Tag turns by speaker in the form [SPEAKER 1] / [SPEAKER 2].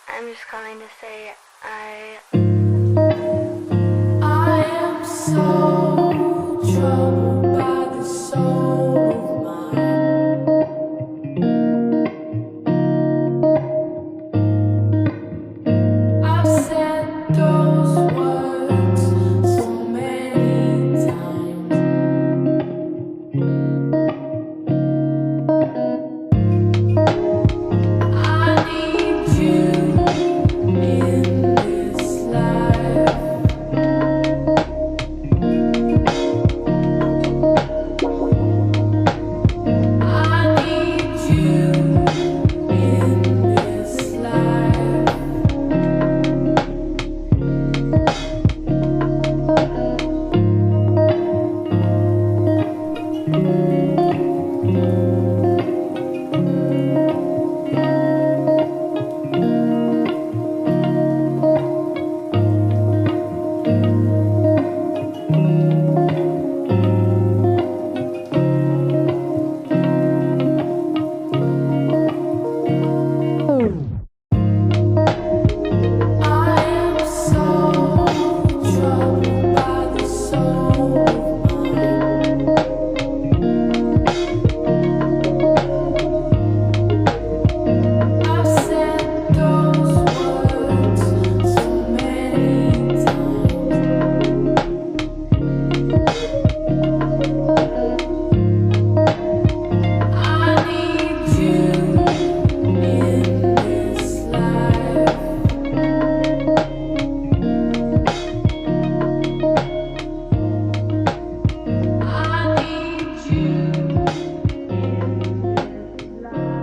[SPEAKER 1] I'm just calling to say I
[SPEAKER 2] am so troubled by the soul of mine. I've said those words so many times. I need you in this life. I need you in this life. I am so troubled by the soul of mine. I've said those words so many times. I need you in this life. I need you in this life.